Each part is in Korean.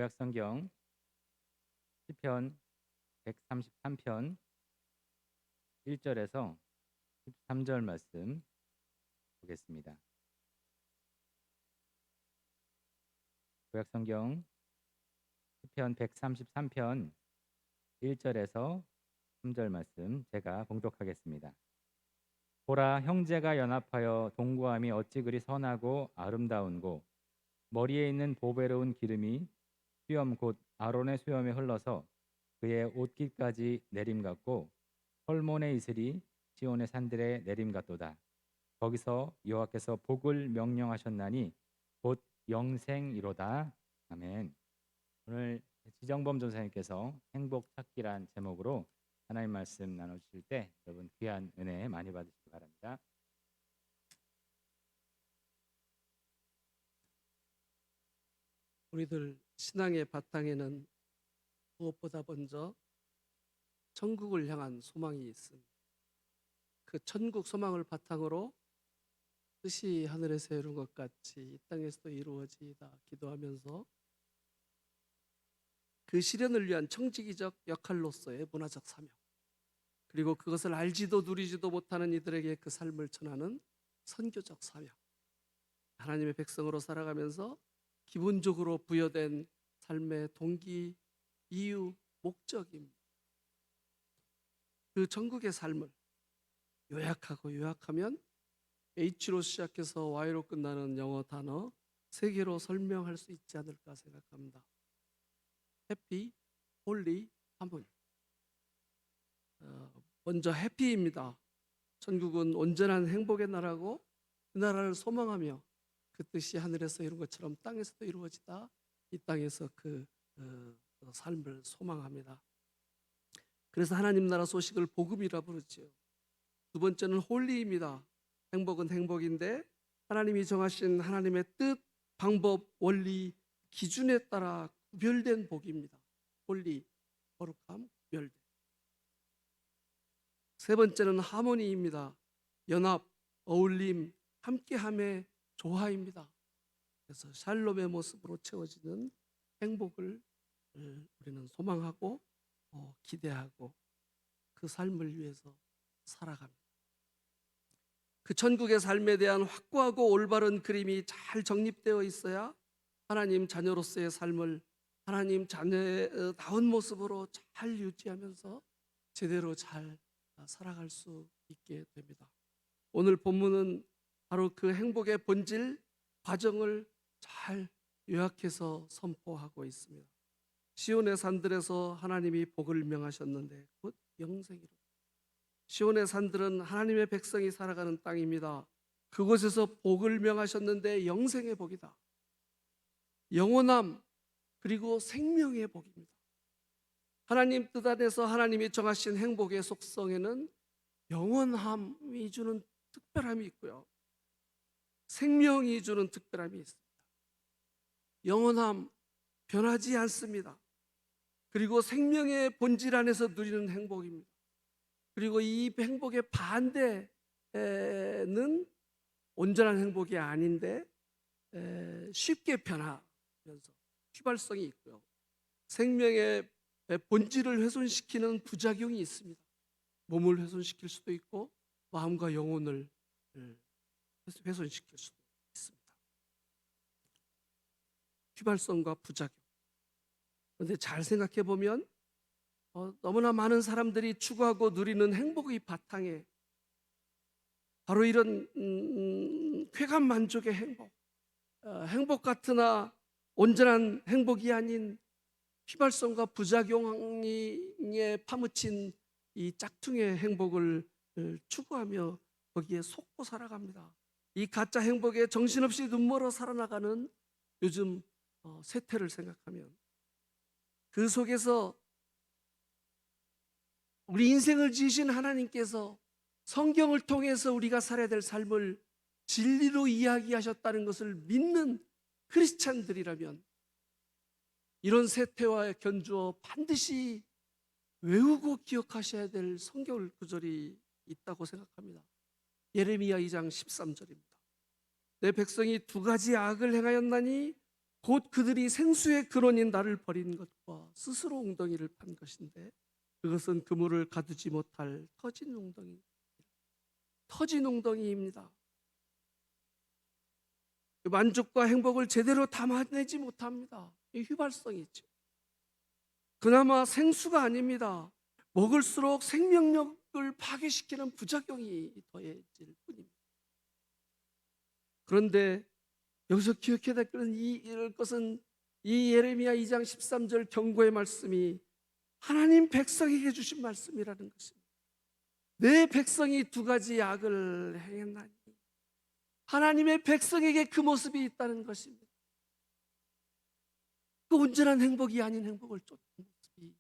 구약성경 시편 133편 1절에서 13절 말씀 보겠습니다. 구약성경 시편 133편 1절에서 3절 말씀 제가 봉독하겠습니다. 보라, 형제가 연합하여 동거함이 어찌 그리 선하고 아름다운고, 머리에 있는 보배로운 기름이 수염 곧 아론의 수염에 흘러서 그의 옷깃까지 내림 같고, 헐몬의 이슬이 시온의 산들에 내림 같도다. 거기서 여호와께서 복을 명령하셨나니 곧 영생이로다. 아멘. 오늘 지정범 전사님께서 행복 찾기란 제목으로 하나님 말씀 나눠주실 때 여러분 귀한 은혜 많이 받으시기 바랍니다. 우리들 신앙의 바탕에는 무엇보다 먼저 천국을 향한 소망이 있습니다. 그 천국 소망을 바탕으로 뜻이 하늘에서 이룬 것 같이 이 땅에서도 이루어지이다 기도하면서 그 실현을 위한 청지기적 역할로서의 문화적 사명, 그리고 그것을 알지도 누리지도 못하는 이들에게 그 삶을 전하는 선교적 사명, 하나님의 백성으로 살아가면서 기본적으로 부여된 삶의 동기, 이유, 목적입니다. 그 천국의 삶을 요약하면 H로 시작해서 Y로 끝나는 영어 단어 3개로 설명할 수 있지 않을까 생각합니다. 해피, 홀리, 하모니. 먼저 해피입니다. 천국은 온전한 행복의 나라고, 그 나라를 소망하며 그 뜻이 하늘에서 이룬 것처럼 땅에서도 이루어지다, 이 땅에서 그 삶을 소망합니다. 그래서 하나님 나라 소식을 복음이라 부르죠. 두 번째는 홀리입니다. 행복은 행복인데 하나님이 정하신 하나님의 뜻, 방법, 원리, 기준에 따라 구별된 복입니다. 홀리, 거룩함, 구별됨. 세 번째는 하모니입니다. 연합, 어울림, 함께함의 조화입니다. 그래서 샬롬의 모습으로 채워지는 행복을 우리는 소망하고 기대하고 그 삶을 위해서 살아갑니다. 그 천국의 삶에 대한 확고하고 올바른 그림이 잘 정립되어 있어야 하나님 자녀로서의 삶을 하나님 자녀다운 모습으로 잘 유지하면서 제대로 잘 살아갈 수 있게 됩니다. 오늘 본문은 바로 그 행복의 본질, 과정을 잘 요약해서 선포하고 있습니다. 시온의 산들에서 하나님이 복을 명하셨는데 곧 영생이로다. 시온의 산들은 하나님의 백성이 살아가는 땅입니다. 그곳에서 복을 명하셨는데 영생의 복이다. 영원함, 그리고 생명의 복입니다. 하나님 뜻 안에서 하나님이 정하신 행복의 속성에는 영원함이 주는 특별함이 있고요, 생명이 주는 특별함이 있습니다. 영원함, 변하지 않습니다. 그리고 생명의 본질 안에서 누리는 행복입니다. 그리고 이 행복의 반대는 온전한 행복이 아닌데 쉽게 변하면서 휘발성이 있고요, 생명의 본질을 훼손시키는 부작용이 있습니다. 몸을 훼손시킬 수도 있고 마음과 영혼을 훼손시킬 수도 있습니다. 휘발성과 부작용. 그런데 잘 생각해 보면 너무나 많은 사람들이 추구하고 누리는 행복의 바탕에 바로 이런 쾌감 만족의 행복 같으나 온전한 행복이 아닌 휘발성과 부작용에 파묻힌 이 짝퉁의 행복을 추구하며 거기에 속고 살아갑니다. 이 가짜 행복에 정신없이 눈멀어 살아나가는 요즘 세태를 생각하면 그 속에서 우리 인생을 지으신 하나님께서 성경을 통해서 우리가 살아야 될 삶을 진리로 이야기하셨다는 것을 믿는 크리스찬들이라면 이런 세태와 견주어 반드시 외우고 기억하셔야 될 성경 구절이 있다고 생각합니다. 예레미야 2장 13절입니다. 내 백성이 2가지 악을 행하였나니 곧 그들이 생수의 근원인 나를 버린 것과 스스로 웅덩이를 판 것인데 그것은 그물을 가두지 못할 터진 웅덩이입니다. 만족과 행복을 제대로 담아내지 못합니다. 이 휘발성이 있죠. 그나마 생수가 아닙니다. 먹을수록 생명력을 파괴시키는 부작용이 더해질 뿐입니다. 그런데 여기서 기억해야 될 것은 이 예레미야 2장 13절 경고의 말씀이 하나님 백성에게 주신 말씀이라는 것입니다. 내 백성이 두 가지 악을 행했나니 하나님의 백성에게 그 모습이 있다는 것입니다. 그 온전한 행복이 아닌 행복을 쫓는 모습이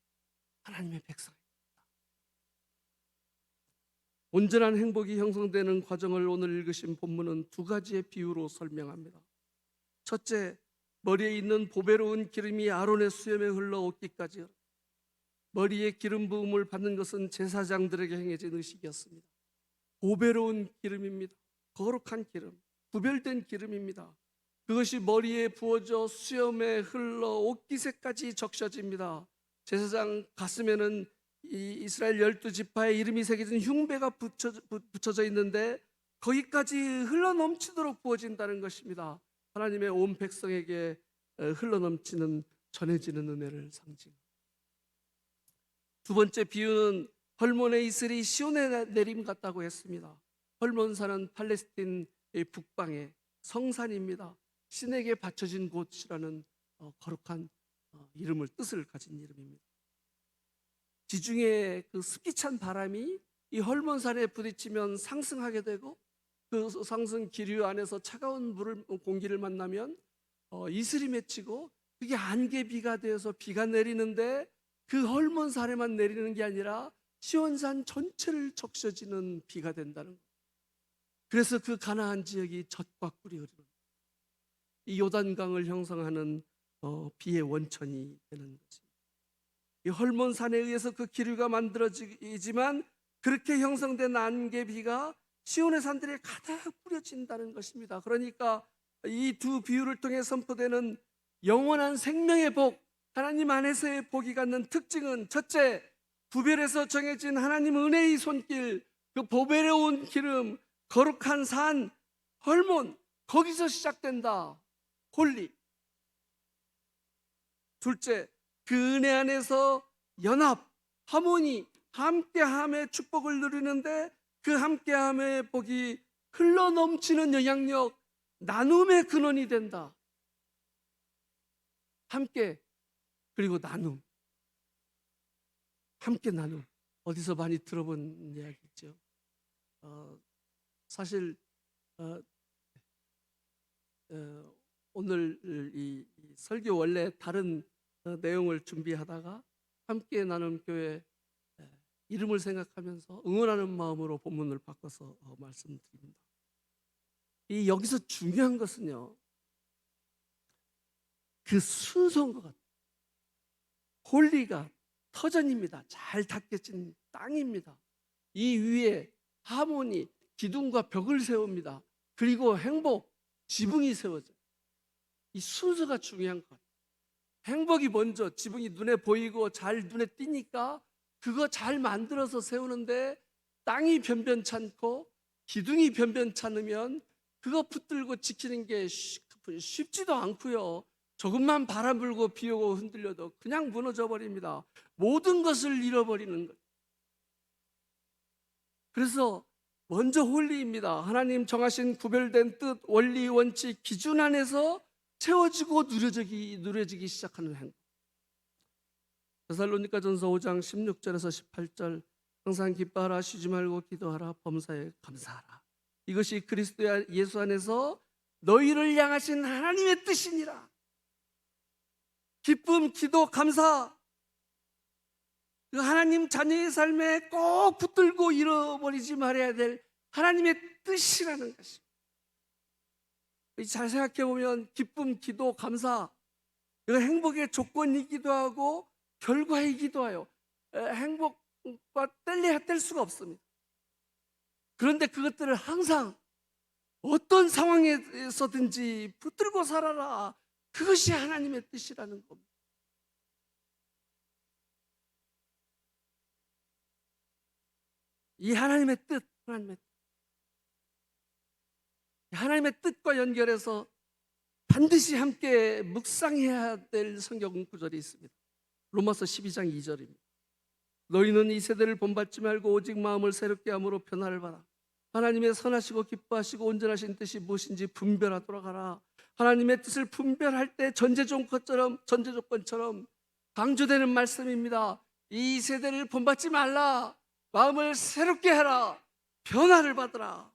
하나님의 백성입니다. 온전한 행복이 형성되는 과정을 오늘 읽으신 본문은 두 가지의 비유로 설명합니다. 첫째, 머리에 있는 보배로운 기름이 아론의 수염에 흘러오기까지 머리에 기름 부음을 받는 것은 제사장들에게 행해진 의식이었습니다. 보배로운 기름입니다. 거룩한 기름, 구별된 기름입니다. 그것이 머리에 부어져 수염에 흘러 옷깃에까지 적셔집니다. 제사장 가슴에는 이 이스라엘 12지파의 이름이 새겨진 흉배가 붙여져 있는데 거기까지 흘러넘치도록 부어진다는 것입니다. 하나님의 온 백성에게 흘러넘치는 전해지는 은혜를 상징합니다. 두 번째 비유는 헐몬의 이슬이 시온에 내림 같다고 했습니다. 헐몬산은 팔레스틴의 북방의 성산입니다. 신에게 바쳐진 곳이라는 거룩한 이름을 뜻을 가진 이름입니다. 지중해 그 습기찬 바람이 이 헐몬산에 부딪히면 상승하게 되고 그 상승 기류 안에서 차가운 공기를 만나면 이슬이 맺히고 그게 안개비가 되어서 비가 내리는데 그 헐몬산에만 내리는 게 아니라 시온산 전체를 적셔지는 비가 된다는 거예요. 그래서 그 가나안 지역이 젖과 꿀이 흐르는 이 요단강을 형성하는 비의 원천이 되는 것입니다. 이 헐몬산에 의해서 그 기류가 만들어지지만 그렇게 형성된 안개비가 시온의 산들에 가득 뿌려진다는 것입니다. 그러니까 이 두 비유를 통해 선포되는 영원한 생명의 복, 하나님 안에서의 복이 갖는 특징은 첫째, 구별해서 정해진 하나님 은혜의 손길, 그 보배로운 기름, 거룩한 산, 헐몬, 거기서 시작된다. 홀리. 둘째, 그 은혜 안에서 연합, 하모니, 함께함의 축복을 누리는데 그 함께함의 복이 흘러넘치는 영향력, 나눔의 근원이 된다. 함께, 그리고 나눔. 함께 나눔. 어디서 많이 들어본 이야기죠. 사실 오늘 이 설교 원래 다른 내용을 준비하다가 함께 나눔 교회 이름을 생각하면서 응원하는 마음으로 본문을 바꿔서 말씀드립니다. 이 여기서 중요한 것은요, 그 순서인 것 같아요. 홀리가 터전입니다. 잘 닦여진 땅입니다. 이 위에 하모니, 기둥과 벽을 세웁니다. 그리고 행복, 지붕이 세워져요. 이 순서가 중요한 것 같아요. 행복이 먼저 지붕이 눈에 보이고 잘 눈에 띄니까 그거 잘 만들어서 세우는데 땅이 변변찮고 기둥이 변변찮으면 그거 붙들고 지키는 게 쉽지도 않고요. 조금만 바람 불고 비 오고 흔들려도 그냥 무너져 버립니다. 모든 것을 잃어버리는 것. 그래서 먼저 홀리입니다. 하나님 정하신 구별된 뜻, 원리, 원칙, 기준 안에서 채워지고 누려지기 시작하는 행복. 데살로니가전서 5장 16절에서 18절, 항상 기뻐하라, 쉬지 말고 기도하라, 범사에 감사하라. 이것이 그리스도 예수 안에서 너희를 향하신 하나님의 뜻이니라. 기쁨, 기도, 감사, 그 하나님 자녀의 삶에 꼭 붙들고 잃어버리지 말아야 될 하나님의 뜻이라는 것입니다. 잘 생각해 보면 기쁨, 기도, 감사, 이거 행복의 조건이기도 하고 결과이기도 해요. 행복과 뗄 수가 없습니다. 그런데 그것들을 항상 어떤 상황에서든지 붙들고 살아라. 그것이 하나님의 뜻이라는 겁니다. 이 하나님의 뜻, 하나님의 뜻과 연결해서 반드시 함께 묵상해야 될 성경 구절이 있습니다. 로마서 12장 2절입니다. 너희는 이 세대를 본받지 말고 오직 마음을 새롭게 함으로 변화를 받아 하나님의 선하시고 기뻐하시고 온전하신 뜻이 무엇인지 분별하도록 하라. 하나님의 뜻을 분별할 때 전제 조건처럼 강조되는 말씀입니다. 이 세대를 본받지 말라. 마음을 새롭게 하라. 변화를 받으라.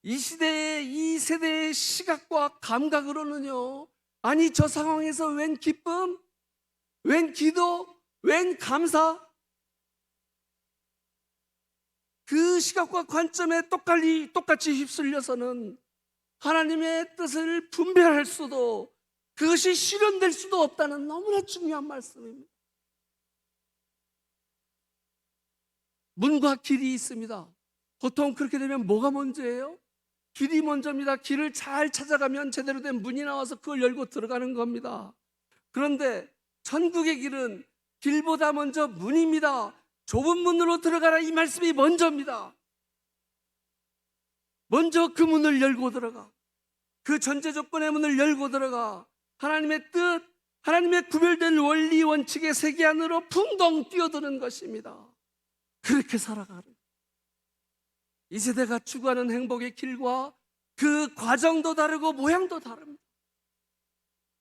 이 세대의 시각과 감각으로는요, 아니 저 상황에서 웬 기쁨, 웬 기도, 웬 감사, 그 시각과 관점에 똑같이 휩쓸려서는 하나님의 뜻을 분별할 수도, 그것이 실현될 수도 없다는 너무나 중요한 말씀입니다. 문과 길이 있습니다. 보통 그렇게 되면 뭐가 먼저예요? 길이 먼저입니다. 길을 잘 찾아가면 제대로 된 문이 나와서 그걸 열고 들어가는 겁니다. 그런데 천국의 길은 길보다 먼저 문입니다. 좁은 문으로 들어가라, 이 말씀이 먼저입니다. 먼저 그 문을 열고 들어가, 그 전제 조건의 문을 열고 들어가 하나님의 뜻, 하나님의 구별된 원리 원칙의 세계 안으로 풍덩 뛰어드는 것입니다. 그렇게 살아가는, 이 세대가 추구하는 행복의 길과 그 과정도 다르고 모양도 다릅니다.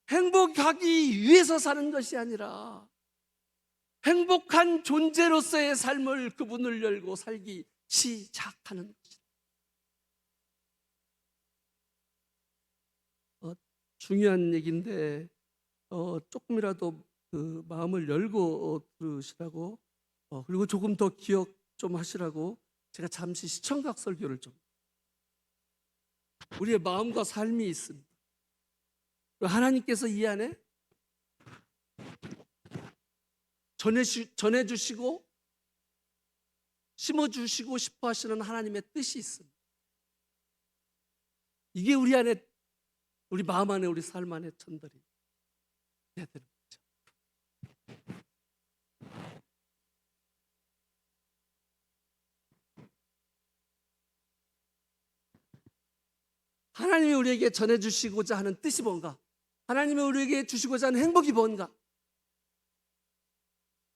행복하기 위해서 사는 것이 아니라 행복한 존재로서의 삶을 그분을 열고 살기 시작하는 것입니다. 중요한 얘기인데 조금이라도 그 마음을 열고 들으시라고, 그리고 조금 더 기억 좀 하시라고 제가 잠시 시청각 설교를 좀. 우리의 마음과 삶이 있습니다. 하나님께서 이 안에 전해주시고 심어주시고 싶어 하시는 하나님의 뜻이 있습니다. 이게 우리 안에, 우리 마음 안에, 우리 삶 안에 전달이 돼야 되는 거죠. 하나님이 우리에게 전해주시고자 하는 뜻이 뭔가, 하나님이 우리에게 주시고자 하는 행복이 뭔가,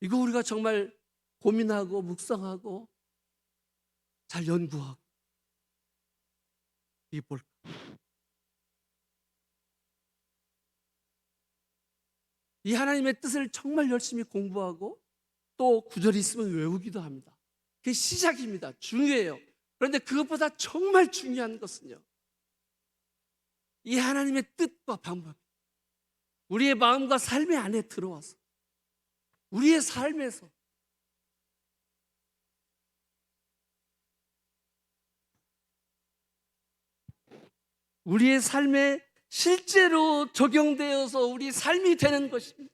이거 우리가 정말 고민하고 묵상하고 잘 연구하고 이 볼까? 이 하나님의 뜻을 정말 열심히 공부하고 또 구절이 있으면 외우기도 합니다. 그게 시작입니다. 중요해요. 그런데 그것보다 정말 중요한 것은요, 이 하나님의 뜻과 방법, 우리의 마음과 삶의 안에 들어와서 우리의 삶에서 우리의 삶에 실제로 적용되어서 우리 삶이 되는 것입니다.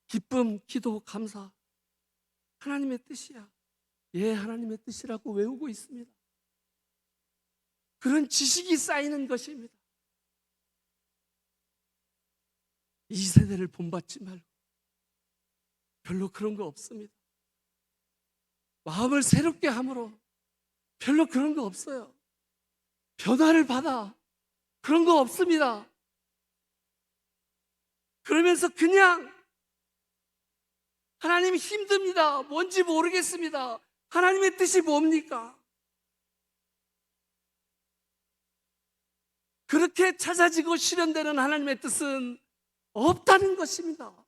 기쁨, 기도, 감사, 하나님의 뜻이야. 예, 하나님의 뜻이라고 외우고 있습니다. 그런 지식이 쌓이는 것입니다. 이 세대를 본받지 말고, 별로 그런 거 없습니다. 마음을 새롭게 함으로 별로 그런 거 없어요. 변화를 받아, 그런 거 없습니다. 그러면서 그냥 하나님 힘듭니다. 뭔지 모르겠습니다. 하나님의 뜻이 뭡니까? 그렇게 찾아지고 실현되는 하나님의 뜻은 없다는 것입니다.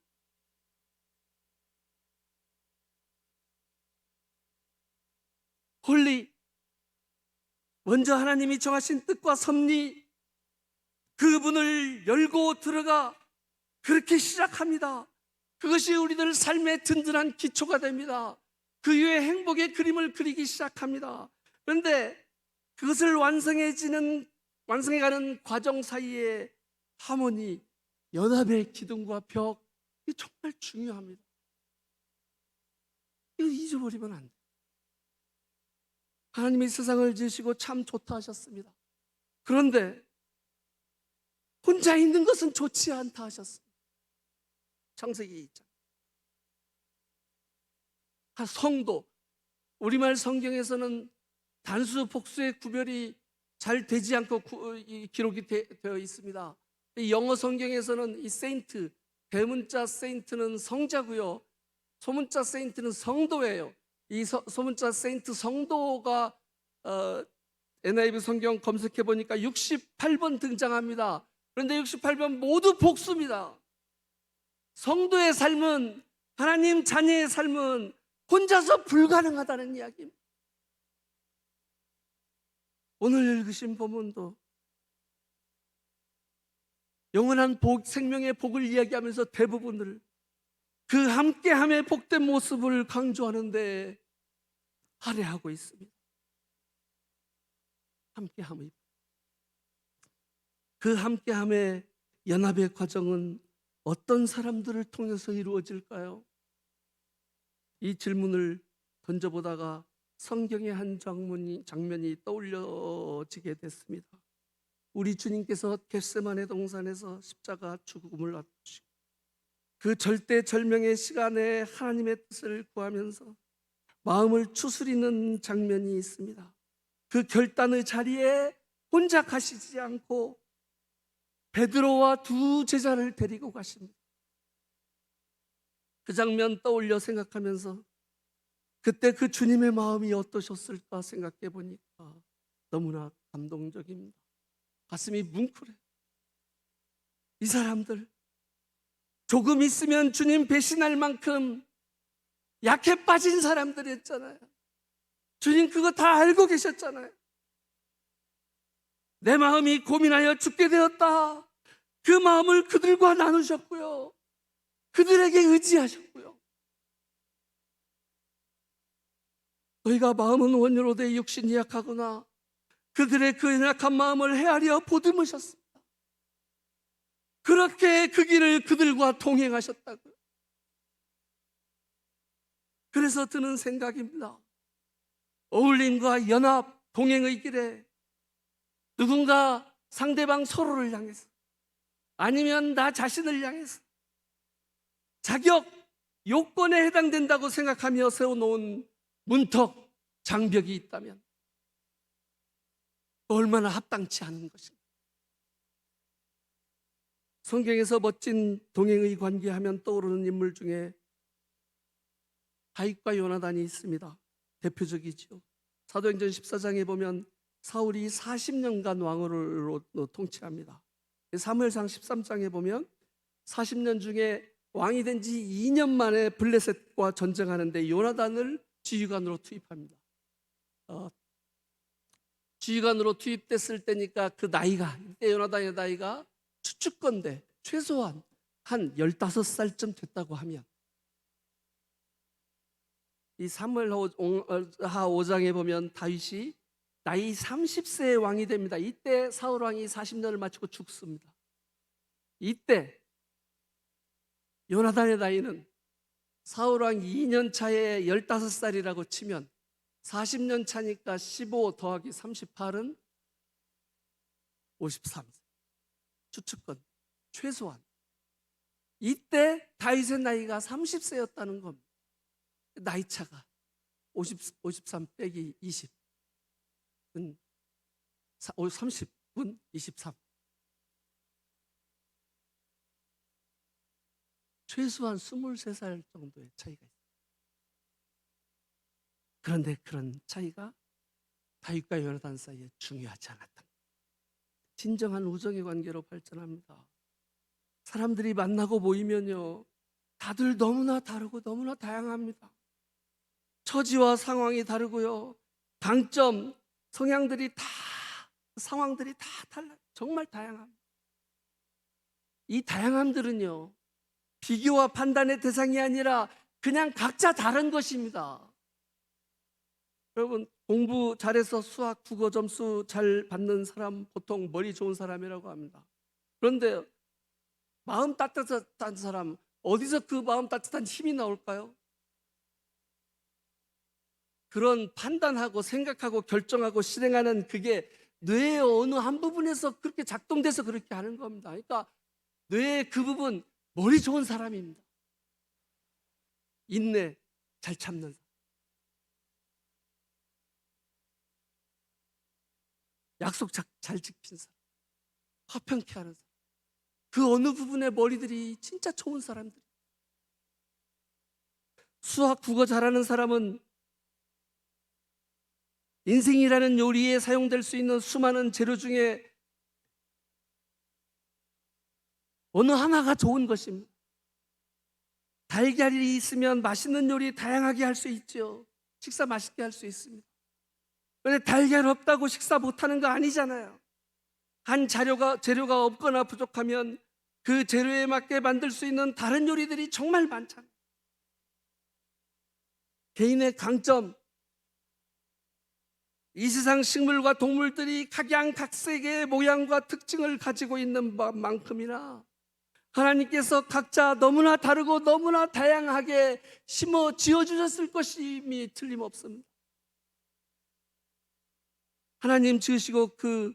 홀리, 먼저 하나님이 정하신 뜻과 섭리, 그분을 열고 들어가 그렇게 시작합니다. 그것이 우리들 삶의 든든한 기초가 됩니다. 그 이후에 행복의 그림을 그리기 시작합니다. 그런데 그것을 완성해가는 과정 사이에 하모니, 연합의 기둥과 벽, 이게 정말 중요합니다. 이거 잊어버리면 안 돼요. 하나님이 세상을 지으시고 참 좋다 하셨습니다. 그런데 혼자 있는 것은 좋지 않다 하셨습니다. 창세기 2장. 성도, 우리말 성경에서는 단수 복수의 구별이 잘 되지 않고 기록이 되어 있습니다. 영어 성경에서는 이 세인트, 대문자 세인트는 성자고요, 소문자 세인트는 성도예요. 이 소문자 세인트 성도가 NIV 성경 검색해 보니까 68번 등장합니다. 그런데 68번 모두 복수입니다. 성도의 삶은, 하나님 자녀의 삶은 혼자서 불가능하다는 이야기입니다. 오늘 읽으신 본문도 영원한 복, 생명의 복을 이야기하면서 대부분을 그 함께함의 복된 모습을 강조하는데 할애하고 있습니다. 함께함의, 그 함께함의 연합의 과정은 어떤 사람들을 통해서 이루어질까요? 이 질문을 던져보다가 성경의 한 장면이 떠올려지게 됐습니다. 우리 주님께서 겟세마네 동산에서 십자가 죽음을 앞두시고 그 절대절명의 시간에 하나님의 뜻을 구하면서 마음을 추스리는 장면이 있습니다. 그 결단의 자리에 혼자 가시지 않고 베드로와 두 제자를 데리고 가십니다. 그 장면 떠올려 생각하면서 그때 그 주님의 마음이 어떠셨을까 생각해 보니까 너무나 감동적입니다. 가슴이 뭉클해. 이 사람들 조금 있으면 주님 배신할 만큼 약해 빠진 사람들이었잖아요. 주님 그거 다 알고 계셨잖아요. 내 마음이 고민하여 죽게 되었다. 그 마음을 그들과 나누셨고요, 그들에게 의지하셨고요. 너희가 마음은 원유로 돼 육신이 약하구나. 그들의 그 연약한 마음을 헤아려 보듬으셨습니다. 그렇게 그 길을 그들과 동행하셨다고요. 그래서 드는 생각입니다. 어울림과 연합, 동행의 길에 누군가 상대방 서로를 향해서, 아니면 나 자신을 향해서 자격, 요건에 해당된다고 생각하며 세워놓은 문턱, 장벽이 있다면 얼마나 합당치 않은 것인가. 성경에서 멋진 동행의 관계하면 떠오르는 인물 중에 다윗과 요나단이 있습니다. 대표적이죠. 사도행전 14장에 보면 사울이 40년간 왕으로 통치합니다. 사무엘상 13장에 보면 40년 중에 왕이 된 지 2년 만에 블레셋과 전쟁하는데 요나단을 지휘관으로 투입합니다. 지휘관으로 투입됐을 때니까 그 나이가, 이때 요나단의 나이가 추측건데 최소한 한 15살쯤 됐다고 하면, 이 사무엘하 5장에 보면 다윗이 나이 30세에 왕이 됩니다. 이때 사울 왕이 40년을 마치고 죽습니다. 이때 요나단의 나이는 사울 왕 2년 차에 15살이라고 치면 40년 차니까 15 더하기 38은 53세. 추측건 최소한. 이때 다윗의 나이가 30세였다는 겁니다. 나이 차가 53 빼기 20은 30분 23. 최소한 23살 정도의 차이가 있습니다. 그런데 그런 차이가 다윗과 요나단 사이에 중요하지 않았다. 진정한 우정의 관계로 발전합니다. 사람들이 만나고 모이면요, 다들 너무나 다르고 너무나 다양합니다. 처지와 상황이 다르고요, 강점, 성향들이 다, 상황들이 다 달라요. 정말 다양합니다. 이 다양함들은요, 비교와 판단의 대상이 아니라 그냥 각자 다른 것입니다. 여러분, 공부 잘해서 수학, 국어 점수 잘 받는 사람 보통 머리 좋은 사람이라고 합니다. 그런데 마음 따뜻한 사람, 어디서 그 마음 따뜻한 힘이 나올까요? 그런 판단하고 생각하고 결정하고 실행하는 그게 뇌의 어느 한 부분에서 그렇게 작동돼서 그렇게 하는 겁니다. 그러니까 뇌의 그 부분, 머리 좋은 사람입니다. 인내, 잘 참는 사람. 약속 잘 지키는 사람. 화평케 하는 사람. 그 어느 부분의 머리들이 진짜 좋은 사람들. 수학, 국어 잘하는 사람은 인생이라는 요리에 사용될 수 있는 수많은 재료 중에 어느 하나가 좋은 것입니다. 달걀이 있으면 맛있는 요리 다양하게 할 수 있죠. 식사 맛있게 할 수 있습니다. 그런데 달걀 없다고 식사 못하는 거 아니잖아요. 한 재료가 없거나 부족하면 그 재료에 맞게 만들 수 있는 다른 요리들이 정말 많잖아요. 개인의 강점, 이 세상 식물과 동물들이 각양각색의 모양과 특징을 가지고 있는 만큼이나 하나님께서 각자 너무나 다르고 너무나 다양하게 심어 지어주셨을 것임이 틀림없습니다. 하나님 지으시고 그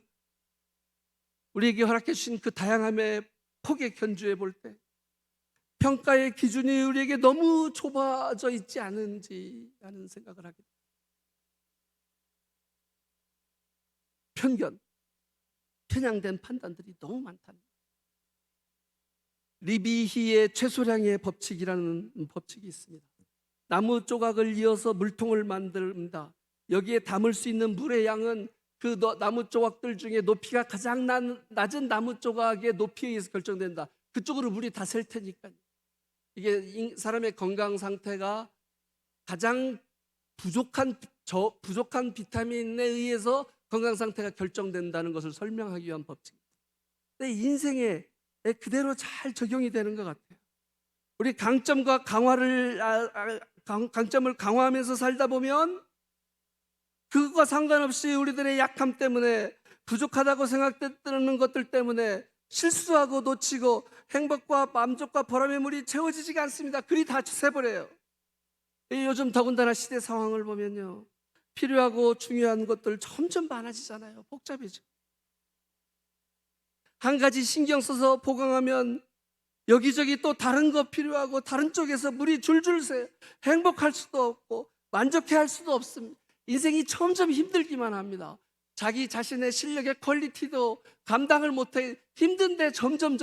우리에게 허락해 주신 그 다양함의 폭에 견주해 볼 때 평가의 기준이 우리에게 너무 좁아져 있지 않은지 하는 생각을 하게 됩니다. 편견, 편향된 판단들이 너무 많다는 거예요. 리비히의 최소량의 법칙이라는 법칙이 있습니다. 나무 조각을 이어서 물통을 만듭니다. 여기에 담을 수 있는 물의 양은 그 나무 조각들 중에 높이가 가장 낮은 나무 조각의 높이에 의해서 결정된다. 그쪽으로 물이 다 셀 테니까요. 이게 사람의 건강 상태가 가장 부족한 비타민에 의해서 건강 상태가 결정된다는 것을 설명하기 위한 법칙입니다. 근데 인생에 그대로 잘 적용이 되는 것 같아요. 우리 강점과 강점을 강화하면서 살다 보면 그것과 상관없이 우리들의 약함 때문에 부족하다고 생각되는 것들 때문에 실수하고 놓치고 행복과 만족과 보람의 물이 채워지지가 않습니다. 그리 다 새버려요. 요즘 더군다나 시대 상황을 보면요, 필요하고 중요한 것들 점점 많아지잖아요. 복잡해지고. 한 가지 신경 써서 보강하면 여기저기 또 다른 거 필요하고 다른 쪽에서 물이 줄줄 새요. 행복할 수도 없고 만족해 할 수도 없습니다. 인생이 점점 힘들기만 합니다. 자기 자신의 실력의 퀄리티도 감당을 못해 힘든데 점점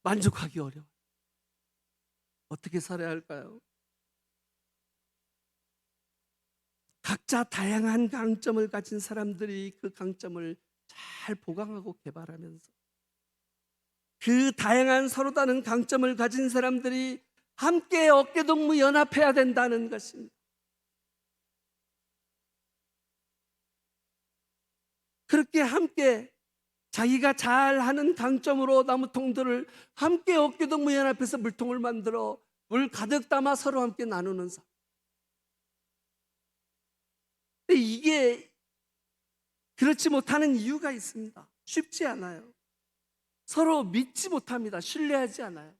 만족하기 어려워요. 어떻게 살아야 할까요? 각자 다양한 강점을 가진 사람들이 그 강점을 잘 보강하고 개발하면서 그 다양한 서로 다른 강점을 가진 사람들이 함께 어깨동무 연합해야 된다는 것입니다. 그렇게 함께 자기가 잘하는 강점으로 나무통들을 함께 어깨동무 연합해서 물통을 만들어 물 가득 담아 서로 함께 나누는 삶. 근데 이게 그렇지 못하는 이유가 있습니다. 쉽지 않아요. 서로 믿지 못합니다. 신뢰하지 않아요.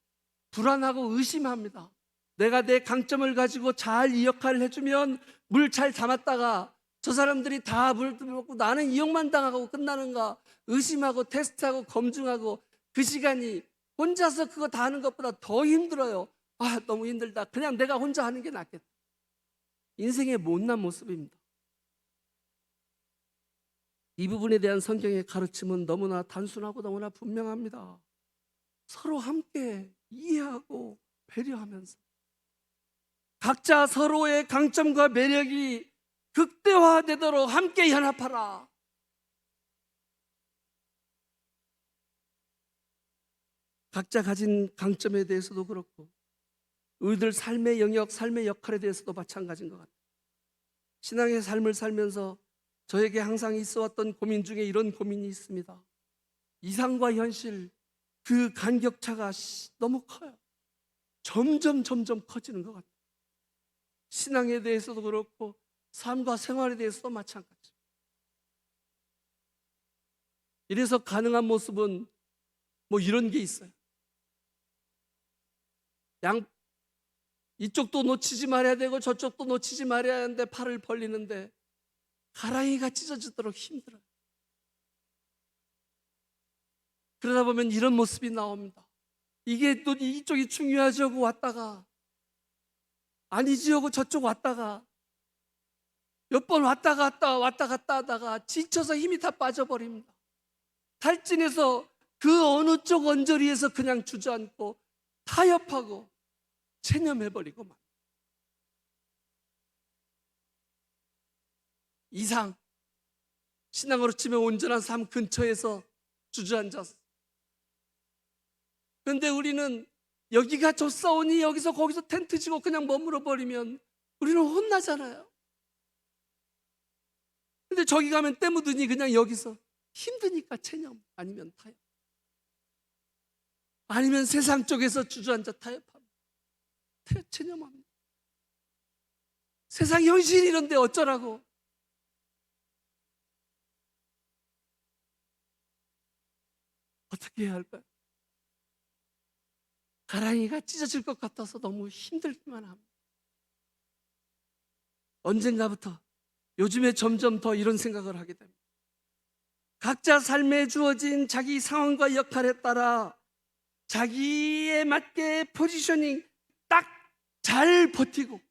불안하고 의심합니다. 내가 내 강점을 가지고 잘 이 역할을 해주면 물 잘 담았다가 저 사람들이 다 물 먹고 나는 이용만 당하고 끝나는가 의심하고 테스트하고 검증하고 그 시간이 혼자서 그거 다 하는 것보다 더 힘들어요. 아, 너무 힘들다. 그냥 내가 혼자 하는 게 낫겠다. 인생의 못난 모습입니다. 이 부분에 대한 성경의 가르침은 너무나 단순하고 너무나 분명합니다. 서로 함께 이해하고 배려하면서 각자 서로의 강점과 매력이 극대화되도록 함께 연합하라. 각자 가진 강점에 대해서도 그렇고 우리들 삶의 영역, 삶의 역할에 대해서도 마찬가지인 것 같아요. 신앙의 삶을 살면서 저에게 항상 있어왔던 고민 중에 이런 고민이 있습니다. 이상과 현실, 그 간격차가 너무 커요. 점점 커지는 것 같아요. 신앙에 대해서도 그렇고 삶과 생활에 대해서도 마찬가지. 이래서 가능한 모습은 뭐 이런 게 있어요. 이쪽도 놓치지 말아야 되고 저쪽도 놓치지 말아야 하는데 팔을 벌리는데 가랑이가 찢어지도록 힘들어요. 그러다 보면 이런 모습이 나옵니다. 이게 또 이쪽이 중요하지 하고 왔다가 아니지 하고 저쪽 왔다가 몇 번 왔다 갔다 하다가 지쳐서 힘이 다 빠져버립니다. 탈진해서 그 어느 쪽 언저리에서 그냥 주저앉고 타협하고 체념해버리고 막. 이상 신앙으로 치면 온전한 삶 근처에서 주저앉았어. 그런데 우리는 여기가 좋사오니 여기서 거기서 텐트 치고 그냥 머물러 버리면 우리는 혼나잖아요. 근데 저기 가면 때 묻으니 그냥 여기서 힘드니까 체념, 아니면 타협, 아니면 세상 쪽에서 주저앉아 타협합니다. 체념합니다. 세상 현실이 이런데 어쩌라고. 어떻게 해야 할까요? 가랑이가 찢어질 것 같아서 너무 힘들기만 합니다. 언젠가부터 요즘에 점점 더 이런 생각을 하게 됩니다. 각자 삶에 주어진 자기 상황과 역할에 따라 자기에 맞게 포지셔닝 딱 잘 버티고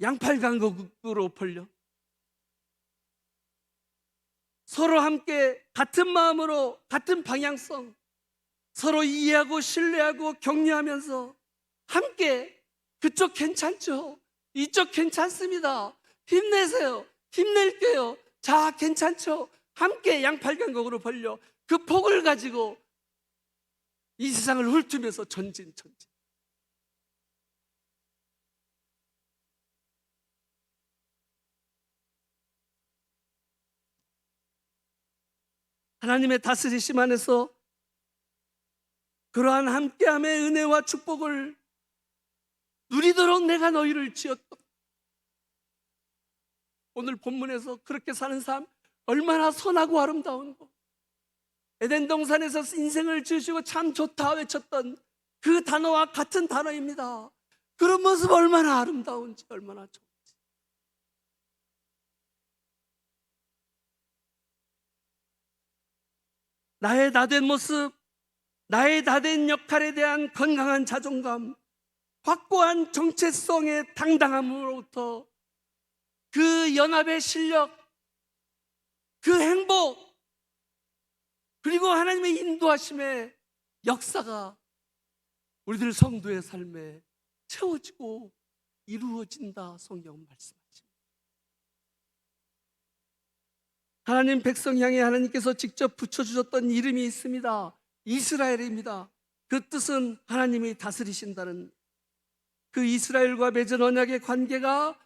양팔강국으로 벌려 서로 함께 같은 마음으로 같은 방향성, 서로 이해하고 신뢰하고 격려하면서 함께 그쪽 괜찮죠? 이쪽 괜찮습니다. 힘내세요. 힘낼게요. 자, 괜찮죠? 함께 양팔강국으로 벌려 그 폭을 가지고 이 세상을 훑으면서 전진. 하나님의 다스리심 안에서 그러한 함께함의 은혜와 축복을 누리도록 내가 너희를 지었다. 오늘 본문에서 그렇게 사는 삶 얼마나 선하고 아름다운 거. 에덴 동산에서 인생을 지으시고 참 좋다 외쳤던 그 단어와 같은 단어입니다. 그런 모습 얼마나 아름다운지, 얼마나 좋은지. 나의 나된 모습, 나의 나된 역할에 대한 건강한 자존감, 확고한 정체성의 당당함으로부터 그 연합의 실력, 그 행복, 그리고 하나님의 인도하심의 역사가 우리들 성도의 삶에 채워지고 이루어진다. 성경은 말씀하십니다. 하나님 백성 향해 하나님께서 직접 붙여주셨던 이름이 있습니다. 이스라엘입니다. 그 뜻은 하나님이 다스리신다는, 그 이스라엘과 맺은 언약의 관계가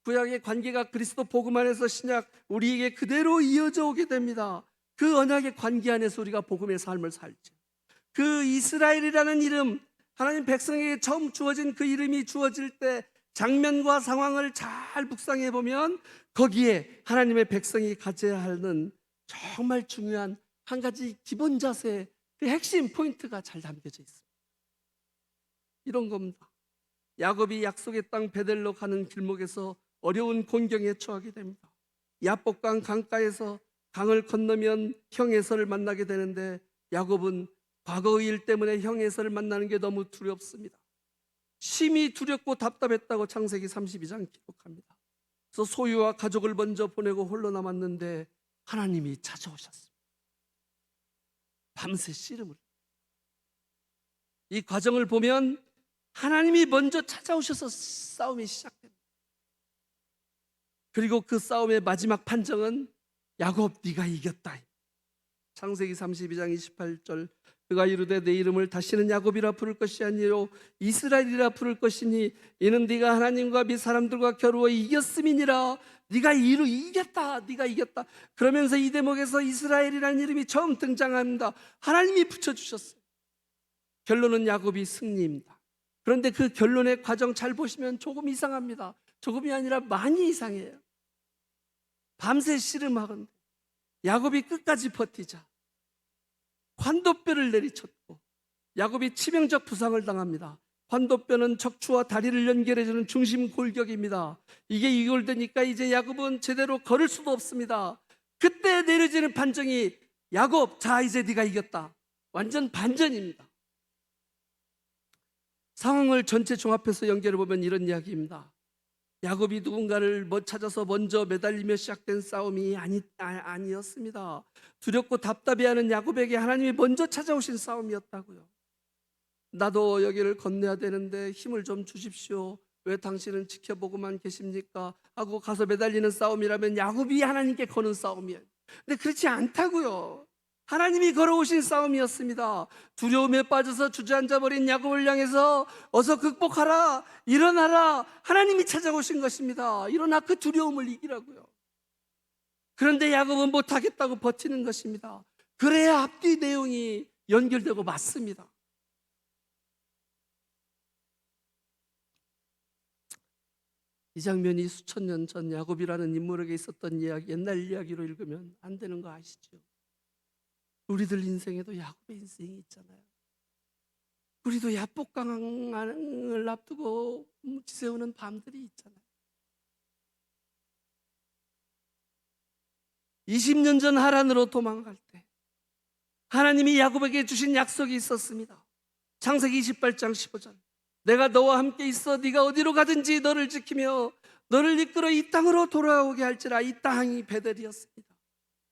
구약의 관계가 그리스도 복음 안에서 신약 우리에게 그대로 이어져 오게 됩니다. 그 언약의 관계 안에서 우리가 복음의 삶을 살죠. 그 이스라엘이라는 이름, 하나님 백성에게 처음 주어진 그 이름이 주어질 때 장면과 상황을 잘 묵상해 보면 거기에 하나님의 백성이 가져야 하는 정말 중요한 한 가지 기본 자세, 그 핵심 포인트가 잘 담겨져 있습니다. 이런 겁니다. 야곱이 약속의 땅 베델로 가는 길목에서 어려운 곤경에 처하게 됩니다. 야복강 강가에서 강을 건너면 형 에서를 만나게 되는데 야곱은 과거의 일 때문에 형 에서를 만나는 게 너무 두렵습니다. 심히 두렵고 답답했다고 창세기 32장 기록합니다. 그래서 소유와 가족을 먼저 보내고 홀로 남았는데 하나님이 찾아오셨습니다. 밤새 씨름을. 이 과정을 보면 하나님이 먼저 찾아오셔서 싸움이 시작됩니다. 그리고 그 싸움의 마지막 판정은 야곱 네가 이겼다. 창세기 32장 28절 그가 이르되 내 이름을 다시는 야곱이라 부를 것이 아니요 이스라엘이라 부를 것이니 이는 네가 하나님과 및 사람들과 겨루어 이겼음이니라. 네가 이겼다. 네가 이겼다. 그러면서 이 대목에서 이스라엘이라는 이름이 처음 등장합니다. 하나님이 붙여주셨어요. 결론은 야곱이 승리입니다. 그런데 그 결론의 과정 잘 보시면 조금 이상합니다. 조금이 아니라 많이 이상해요. 밤새 씨름하건대 야곱이 끝까지 버티자 관도뼈를 내리쳤고 야곱이 치명적 부상을 당합니다. 환도뼈는 척추와 다리를 연결해주는 중심 골격입니다. 이게 이골되니까 이제 야곱은 제대로 걸을 수도 없습니다. 그때 내려지는 판정이 야곱, 자 이제 네가 이겼다. 완전 반전입니다. 상황을 전체 종합해서 연결해 보면 이런 이야기입니다. 야곱이 누군가를 찾아서 먼저 매달리며 시작된 싸움이 아니었습니다. 두렵고 답답해하는 야곱에게 하나님이 먼저 찾아오신 싸움이었다고요. 나도 여기를 건너야 되는데 힘을 좀 주십시오. 왜 당신은 지켜보고만 계십니까? 하고 가서 매달리는 싸움이라면 야곱이 하나님께 거는 싸움이에요. 근데 그렇지 않다고요. 하나님이 걸어오신 싸움이었습니다. 두려움에 빠져서 주저앉아버린 야곱을 향해서 어서 극복하라, 일어나라, 하나님이 찾아오신 것입니다. 일어나 그 두려움을 이기라고요. 그런데 야곱은 못하겠다고 버티는 것입니다. 그래야 앞뒤 내용이 연결되고 맞습니다. 이 장면이 수천 년 전 야곱이라는 인물에게 있었던 이야기, 옛날 이야기로 읽으면 안 되는 거 아시죠? 우리들 인생에도 야곱의 인생이 있잖아요. 우리도 야복강을 앞두고 지새우는 밤들이 있잖아요. 20년 전 하란으로 도망갈 때 하나님이 야곱에게 주신 약속이 있었습니다. 창세기 28장 15절, 내가 너와 함께 있어 네가 어디로 가든지 너를 지키며 너를 이끌어 이 땅으로 돌아오게 할지라. 이 땅이 베델이었습니다.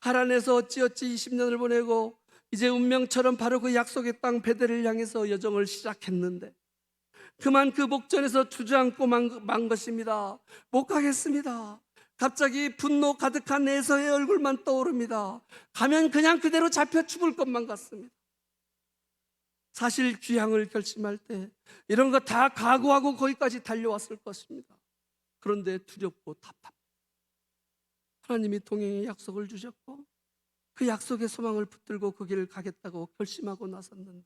하란에서 어찌어찌 20년을 보내고 이제 운명처럼 바로 그 약속의 땅 베델을 향해서 여정을 시작했는데 그만 그 목전에서 주저앉고 만 것입니다. 못 가겠습니다. 갑자기 분노 가득한 에서의 얼굴만 떠오릅니다. 가면 그냥 그대로 잡혀 죽을 것만 같습니다. 사실 귀향을 결심할 때 이런 거 다 각오하고 거기까지 달려왔을 것입니다. 그런데 두렵고 답답. 하나님이 동행의 약속을 주셨고 그 약속의 소망을 붙들고 그 길을 가겠다고 결심하고 나섰는데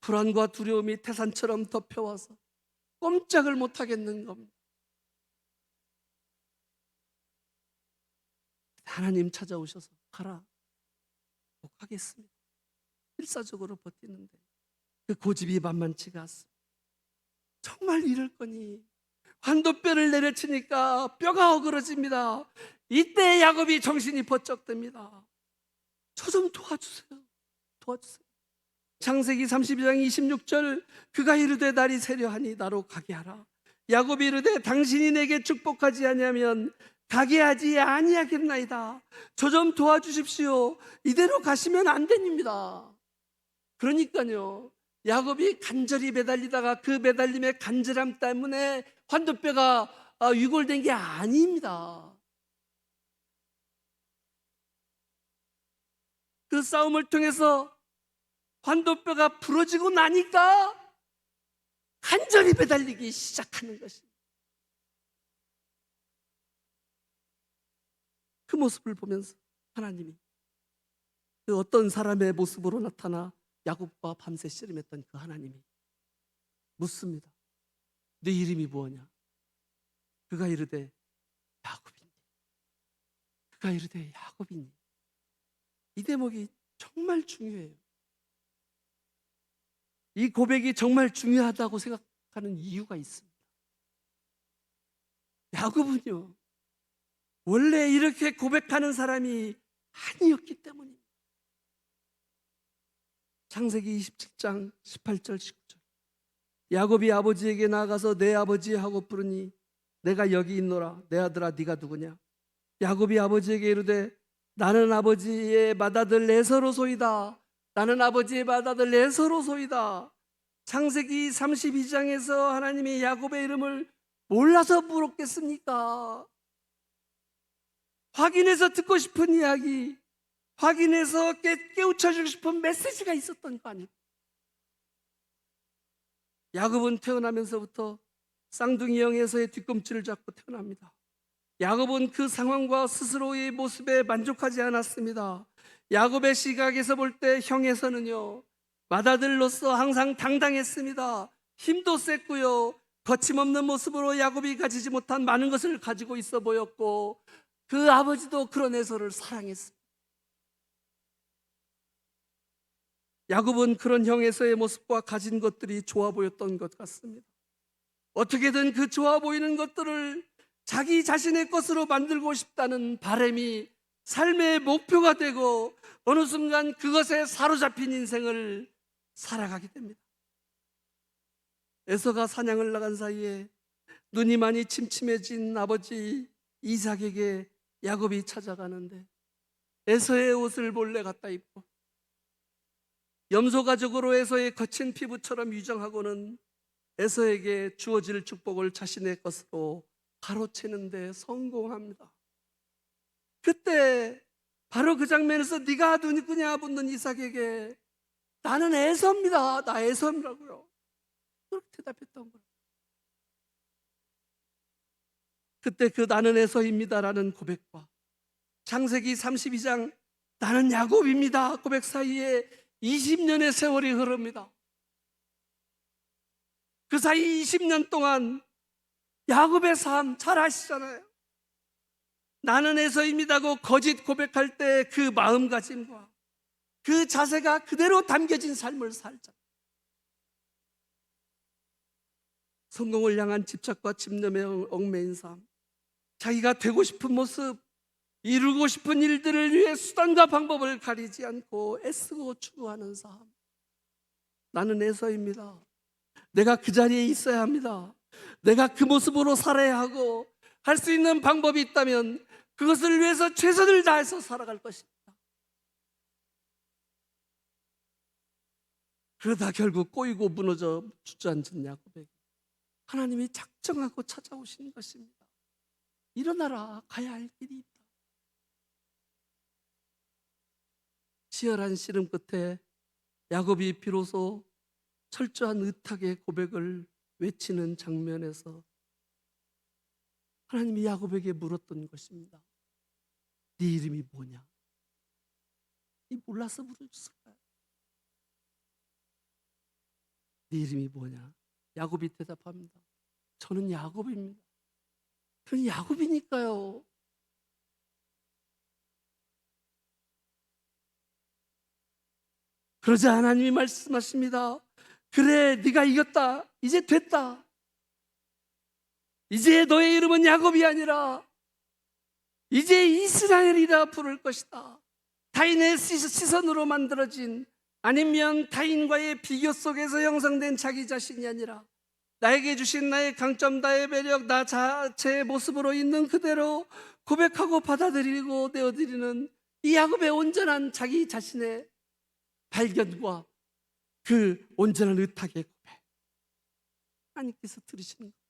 불안과 두려움이 태산처럼 덮여와서 꼼짝을 못하겠는 겁니다. 하나님 찾아오셔서 가라, 못 가겠습니다. 필사적으로 버티는데 그 고집이 만만치가 않습니다. 정말 이럴 거니 환도뼈를 내려치니까 뼈가 어그러집니다. 이때 야곱이 정신이 번쩍 듭니다. 저 좀 도와주세요. 도와주세요. 창세기 32장 26절, 그가 이르되 날이 세려하니 나로 가게 하라. 야곱이 이르되 당신이 내게 축복하지 아니하면 가게 하지 아니하겠나이다. 저 좀 도와주십시오. 이대로 가시면 안 됩니다. 그러니까요, 야곱이 간절히 매달리다가 그 매달림의 간절함 때문에 환도뼈가 위골된 게 아닙니다. 그 싸움을 통해서 환도뼈가 부러지고 나니까 간절히 매달리기 시작하는 것입니다. 그 모습을 보면서 하나님이 그 어떤 사람의 모습으로 나타나 야곱과 밤새 씨름했던 그 하나님이 묻습니다. 네 이름이 무엇냐? 그가 이르되 야곱이니. 그가 이르되 야곱이니. 이 대목이 정말 중요해요. 이 고백이 정말 중요하다고 생각하는 이유가 있습니다. 야곱은요, 원래 이렇게 고백하는 사람이 아니었기 때문입니다. 창세기 27장 18절 19절, 야곱이 아버지에게 나아가서 내 아버지 하고 부르니 내가 여기 있노라. 내 아들아 네가 누구냐? 야곱이 아버지에게 이르되 나는 아버지의 맏아들 에서로소이다. 나는 아버지의 맏아들 에서로소이다. 창세기 32장에서 하나님이 야곱의 이름을 몰라서 물었겠습니까? 확인해서 듣고 싶은 이야기, 확인해서 깨우쳐주고 싶은 메시지가 있었던 거 아닙니까? 야곱은 태어나면서부터 쌍둥이 형에서의 뒤꿈치를 잡고 태어납니다. 야곱은 그 상황과 스스로의 모습에 만족하지 않았습니다. 야곱의 시각에서 볼 때 형에서는요, 맏아들로서 항상 당당했습니다. 힘도 셌고요, 거침없는 모습으로 야곱이 가지지 못한 많은 것을 가지고 있어 보였고 그 아버지도 그런 에서를 사랑했습니다. 야곱은 그런 형 에서의 모습과 가진 것들이 좋아 보였던 것 같습니다. 어떻게든 그 좋아 보이는 것들을 자기 자신의 것으로 만들고 싶다는 바람이 삶의 목표가 되고 어느 순간 그것에 사로잡힌 인생을 살아가게 됩니다. 에서가 사냥을 나간 사이에 눈이 많이 침침해진 아버지 이삭에게 야곱이 찾아가는데 에서의 옷을 몰래 갖다 입고 염소 가죽으로 에서의 거친 피부처럼 위장하고는 에서에게 주어질 축복을 자신의 것으로 가로채는 데 성공합니다. 그때 바로 그 장면에서 네가 누구냐 묻는 이삭에게 나는 에서입니다. 나 에서라고요. 그렇게 대답했던 거예요. 그때 그 나는 에서입니다라는 고백과 창세기 32장 나는 야곱입니다 고백 사이에 20년의 세월이 흐릅니다. 그 사이 20년 동안 야곱의 삶 잘 아시잖아요. 나는 에서입니다고 거짓 고백할 때 그 마음가짐과 그 자세가 그대로 담겨진 삶을 살자. 성공을 향한 집착과 집념에 얽매인 삶, 자기가 되고 싶은 모습, 이루고 싶은 일들을 위해 수단과 방법을 가리지 않고 애쓰고 추구하는 삶. 나는 에서입니다. 내가 그 자리에 있어야 합니다. 내가 그 모습으로 살아야 하고 할 수 있는 방법이 있다면 그것을 위해서 최선을 다해서 살아갈 것입니다. 그러다 결국 꼬이고 무너져 주저앉은 야곱에게 하나님이 작정하고 찾아오신 것입니다. 일어나라, 가야 할 길이 있다. 치열한 씨름 끝에 야곱이 비로소 철저한 의탁의 고백을 외치는 장면에서 하나님이 야곱에게 물었던 것입니다. 네 이름이 뭐냐? 이 몰라서 물어줬을까요? 네 이름이 뭐냐? 야곱이 대답합니다. 저는 야곱입니다. 저는 야곱이니까요. 그러자 하나님이 말씀하십니다. 그래, 네가 이겼다. 이제 됐다. 이제 너의 이름은 야곱이 아니라 이제 이스라엘이라 부를 것이다. 타인의 시선으로 만들어진 아니면 타인과의 비교 속에서 형성된 자기 자신이 아니라 나에게 주신 나의 강점, 나의 매력, 나 자체의 모습으로 있는 그대로 고백하고 받아들이고 내어드리는 이 야곱의 온전한 자기 자신의 발견과 그 온전한 의탁의 고백, 하나님께서 들으시는 거예요.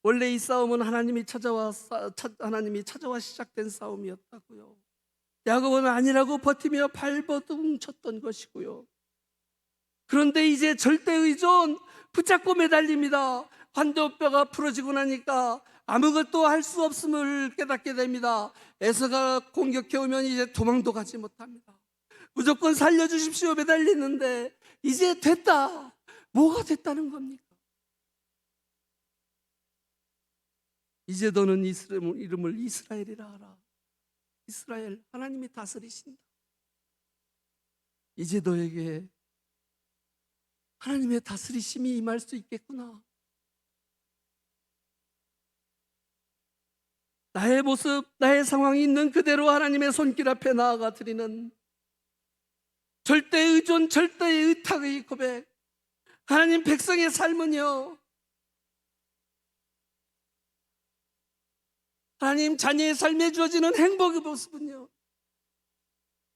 원래 이 싸움은 하나님이 찾아와 시작된 싸움이었다고요. 야곱은 아니라고 버티며 발버둥 쳤던 것이고요. 그런데 이제 절대 의존 붙잡고 매달립니다. 관대뼈가 부러지고 나니까 아무것도 할 수 없음을 깨닫게 됩니다. 에서가 공격해 오면 이제 도망도 가지 못합니다. 무조건 살려주십시오 매달리는데 이제 됐다. 뭐가 됐다는 겁니까? 이제 너는 이름을 이스라엘이라 하라. 이스라엘, 하나님이 다스리신다. 이제 너에게 하나님의 다스리심이 임할 수 있겠구나. 나의 모습, 나의 상황이 있는 그대로 하나님의 손길 앞에 나아가 드리는 절대 의존, 절대 의탁의 고백. 하나님 백성의 삶은요, 하나님 자녀의 삶에 주어지는 행복의 모습은요,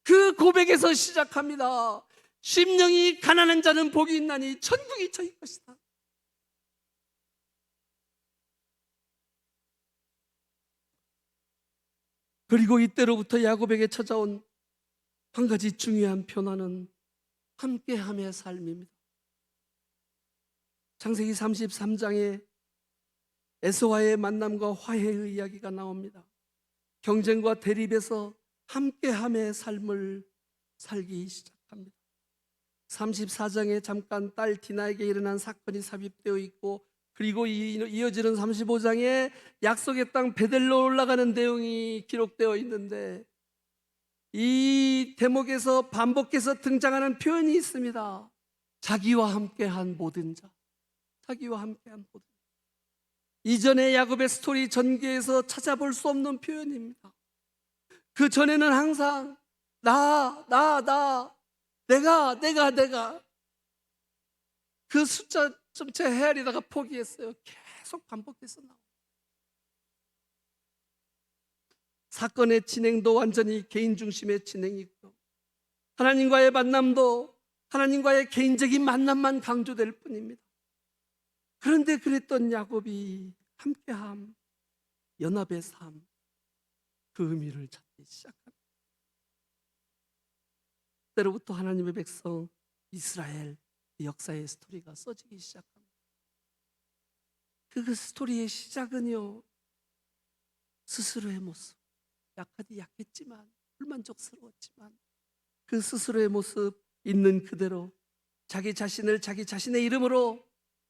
그 고백에서 시작합니다. 심령이 가난한 자는 복이 있나니 천국이 저희 것이다. 그리고 이때로부터 야곱에게 찾아온 한 가지 중요한 변화는 함께함의 삶입니다. 창세기 33장에 에서와의 만남과 화해의 이야기가 나옵니다. 경쟁과 대립에서 함께함의 삶을 살기 시작합니다. 34장에 잠깐 딸 디나에게 일어난 사건이 삽입되어 있고, 그리고 이어지는 35장에 약속의 땅 베델로 올라가는 내용이 기록되어 있는데, 이 대목에서 반복해서 등장하는 표현이 있습니다. 자기와 함께한 모든 자. 자기와 함께한 모든 자. 이전의 야곱의 스토리 전개에서 찾아볼 수 없는 표현입니다. 그 전에는 항상 나, 내가 그 숫자 점체 헤아리다가 포기했어요. 계속 반복해서 나옵니다. 사건의 진행도 완전히 개인 중심의 진행이고요. 하나님과의 만남도 하나님과의 개인적인 만남만 강조될 뿐입니다. 그런데 그랬던 야곱이 함께함, 연합의 삶, 그 의미를 찾기 시작합니다. 그때로부터 하나님의 백성 이스라엘 역사의 스토리가 써지기 시작합니다. 그 스토리의 시작은요, 스스로의 모습, 약하디 약했지만 불만족스러웠지만 그 스스로의 모습 있는 그대로 자기 자신을 자기 자신의 이름으로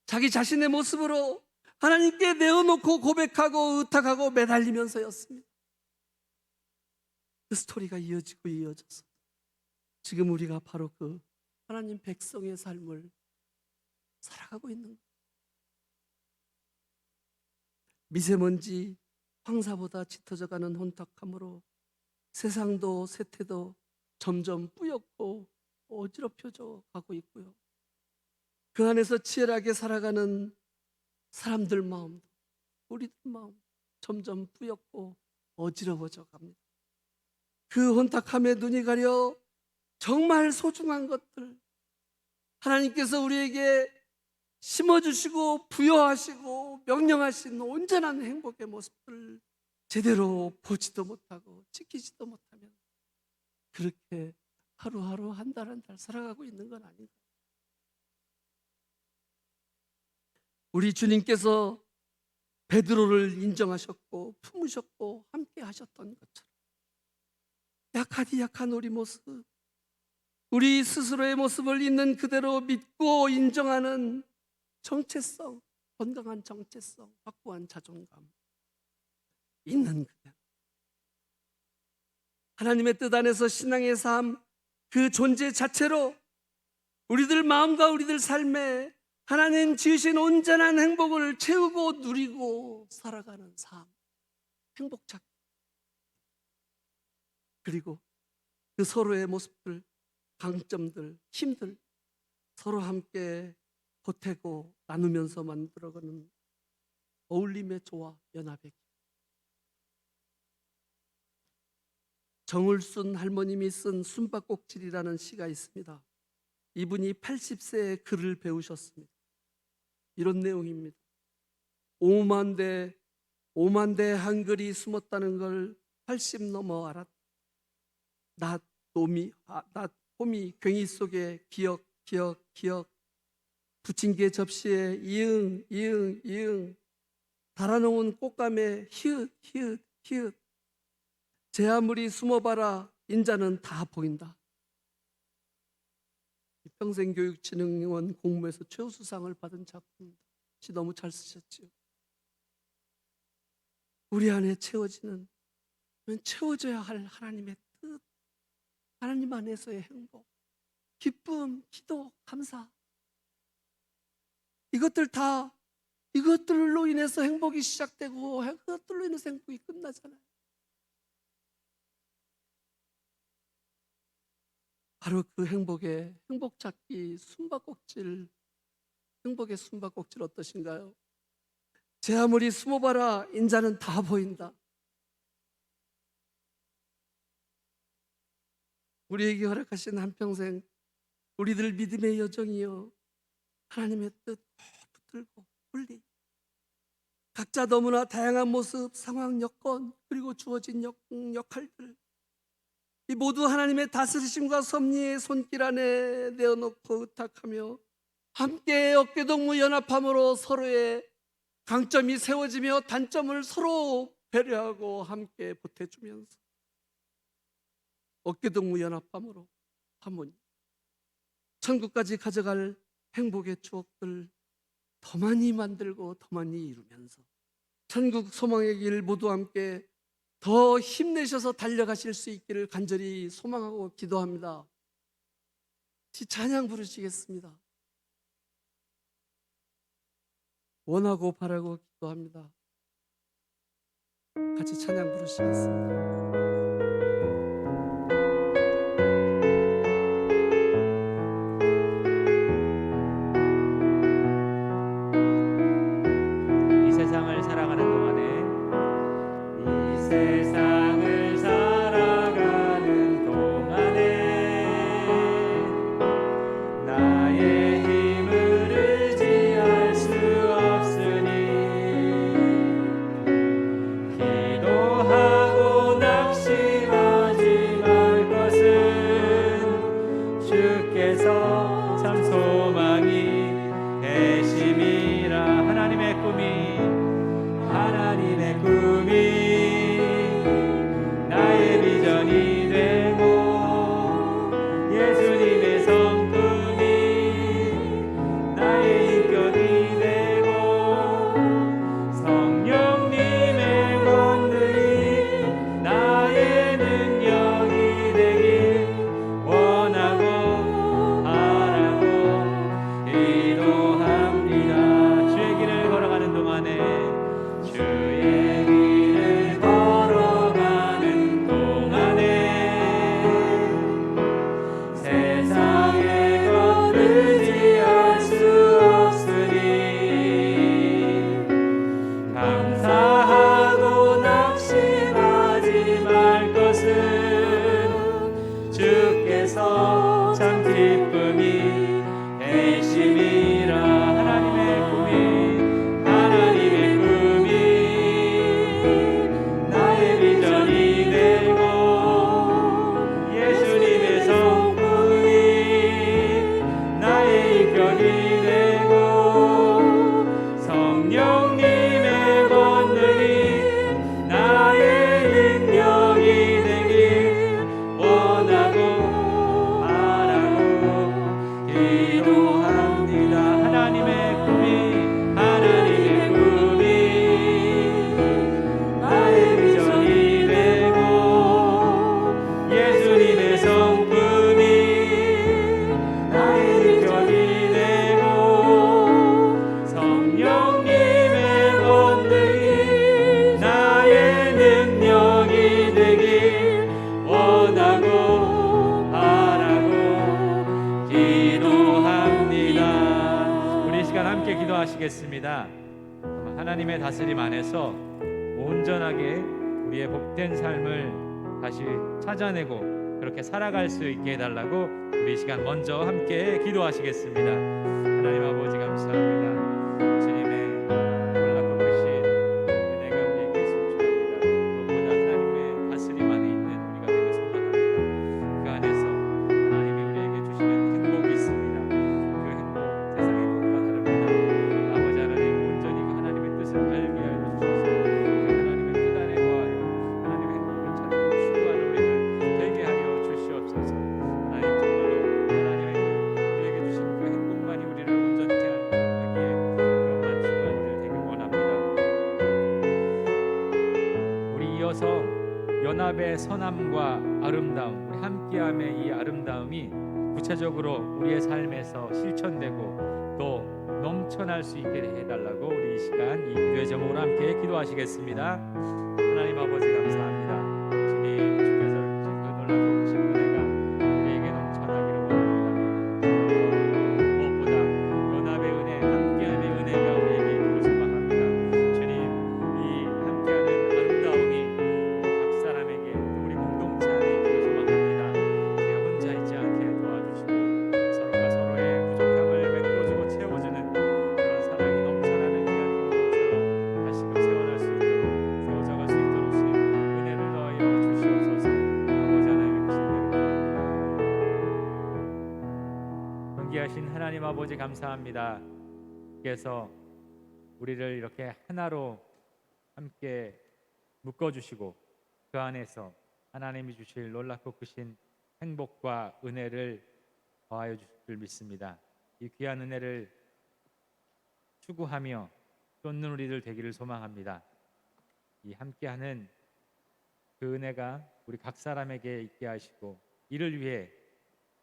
자기 자신의 모습으로 하나님께 내어놓고 고백하고 의탁하고 매달리면서였습니다. 그 스토리가 이어지고 이어져서 지금 우리가 바로 그 하나님 백성의 삶을 살아가고 있는 거예요. 미세먼지 황사보다 짙어져가는 혼탁함으로 세상도 세태도 점점 뿌옇고 어지럽혀져 가고 있고요. 그 안에서 치열하게 살아가는 사람들 마음도 우리들 마음 점점 뿌옇고 어지러워져 갑니다. 그 혼탁함에 눈이 가려 정말 소중한 것들 하나님께서 우리에게 심어주시고 부여하시고 명령하신 온전한 행복의 모습들을 제대로 보지도 못하고 지키지도 못하면 그렇게 하루하루 한 달 한 달 살아가고 있는 건 아닌가. 우리 주님께서 베드로를 인정하셨고 품으셨고 함께 하셨던 것처럼 약하디 약한 우리 모습, 우리 스스로의 모습을 있는 그대로 믿고 인정하는 정체성, 건강한 정체성, 확고한 자존감 있는 그대로 하나님의 뜻 안에서 신앙의 삶, 그 존재 자체로 우리들 마음과 우리들 삶에 하나님 지으신 온전한 행복을 채우고 누리고 살아가는 삶, 행복 찾기. 그리고 그 서로의 모습들, 강점들, 힘들 서로 함께 보태고 나누면서 만들어가는 어울림의 조화, 연합의 길. 정을순 할머님이 쓴 숨바꼭질이라는 시가 있습니다. 이분이 80세에 글을 배우셨습니다. 이런 내용입니다. 5만 대 한글이 숨었다는 걸 80 넘어 알았다. 낫 호미 괭이 속에 기억 부침개 접시에 이응 달아놓은 꽃감에 히읗 제 아무리 숨어봐라 인자는 다 보인다. 평생교육진흥원 공모에서 최우수상을 받은 작품입니다. 시 너무 잘 쓰셨지요. 우리 안에 채워져야 할 하나님의 뜻, 하나님 안에서의 행복, 기쁨, 기도, 감사, 이것들로 인해서 행복이 시작되고 그것들로 인해서 행복이 끝나잖아요. 바로 그 행복의 행복 찾기 숨바꼭질, 행복의 숨바꼭질 어떠신가요? 제 아무리 숨어봐라 인자는 다 보인다. 우리에게 허락하신 한평생 우리들 믿음의 여정이요 하나님의 뜻 붙들고 분리 각자 너무나 다양한 모습, 상황, 여건 그리고 주어진 역할들 이 모두 하나님의 다스리심과 섭리의 손길 안에 내어놓고 의탁하며 함께 어깨동무 연합함으로 서로의 강점이 세워지며 단점을 서로 배려하고 함께 보태주면서 어깨동무 연합함으로 하모니 천국까지 가져갈 행복의 추억들 더 많이 만들고 더 많이 이루면서 천국 소망의 길 모두 함께 더 힘내셔서 달려가실 수 있기를 간절히 소망하고 기도합니다. 같이 찬양 부르시겠습니다. 원하고 바라고 기도합니다. 같이 찬양 부르시겠습니다. 이 세상을 살아가는 동안에 이 세상을 살아가는 동안에 나의 힘을 의지할 수 없으니 기도하고 낙심하지 말 것은 주께서 참 소망이 되심이라. 하나님의 꿈이 나의 비전이 되고 예수님의 성품이 나의 인격이 되고 성령님의 권능이 나의 능력이 되길 원하고 바라고 기도합니다. 주의 길을 걸어가는 동안에 주의 길을 걸어가는 동안에 세상의 것 의지할 수 없으니 감사하고 낙심하지 말 것은 주께서 참 기쁨이 되심이라. 하나님의 꿈이 나의 비전이 되고 예수님의 성품이 나의 인격이 되고 성령님의 권능이 나의 능력이 되길 원하고 바라고 기도합니다. 하나님의 꿈이 나의 비전이 되고 예수님의 성품이 나의 인격이 되고 성령님의 권능이 나의 능력이 되길 원하고 바라고 기도합니다. 우리 이 시간 함께 기도하시겠습니다. 하나님의 다스림 안에서 온전하게 우리의 복된 삶을 다시 찾아내고 그렇게 살아갈 수 있게 해달라고 우리 이 시간 먼저 함께 기도하시겠습니다. 하나님 아버지 감사합니다. 주님의 놀랍고 크신 은혜가 우리에게 숨쉬합니다. 무엇보다 하나님의 다스림 안에 있는 우리가 되길 소망합니다. 그 안에서 하나님이 우리에게 주시는 행복이 있습니다. 그 행복 세상의 것과 다릅니다. 아버지 하나님 온전히 그 하나님의 뜻을 알게 하여 주셔서 그 하나님의 뜻 안에 거하여 하나님의 행복을 찾고 추구하는 우리들 되게 하여 주시옵소서. 하나님 정말로 하나님의 우리에게 주신 그 행복만이 우리를 온전케 하기에 그런 만족한 일 되길 원합니다. 우리 이어서 연합의 선함과 아름다움, 우리 함께함의 이 아름다움이 구체적으로 우리의 삶에서 실천되고 또 넘쳐날 수 있게 해달라고 우리 이 시간 이 기도의 제목으로 함께 기도하시겠습니다. 하나님 아버지 감사합니다. 주님 주께서 주신 그 놀랍고 크신 은혜가 우리에게 넘쳐나기를 원합니다. 무엇보다 연합의 은혜, 함께함의 은혜가 우리에게 있기를 소망합니다. 주님 이 함께하는 아름다움이 각 사람에게 또 우리 공동체 안에 있기를 소망합니다. 주여 혼자 있지 않게 도와주시고 서로가 서로의 부족함을 메꿔주고 채워주는 그런 사랑이 넘쳐나는 귀한 공동체로 다시금 세워날 수 있도록 세워져갈 수 있도록 주님 은혜를 더하여 주시옵소서. 아버지 하나님의 크신 대로 기도합니다. 존귀하신 하나님 아버지 감사합니다. 주께서 우리를 이렇게 하나로 함께 묶어주시고 그 안에서 하나님이 주실 놀랍고 크신 행복과 은혜를 더하여 주실 줄 믿습니다. 이 귀한 은혜를 추구하며 쫓는 우리들 되기를 소망합니다. 이 함께하는 그 은혜가 우리 각 사람에게 있게 하시고 이를 위해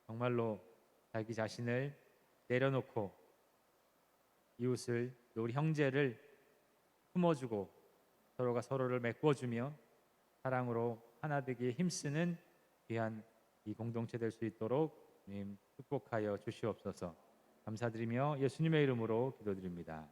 정말로 자기 자신을 내려놓고 이웃을 또 우리 형제를 품어주고 서로가 서로를 메꿔주며 사랑으로 하나 되기에 힘쓰는 귀한 이 공동체 될 수 있도록 주님 축복하여 주시옵소서. 감사드리며 예수님의 이름으로 기도드립니다.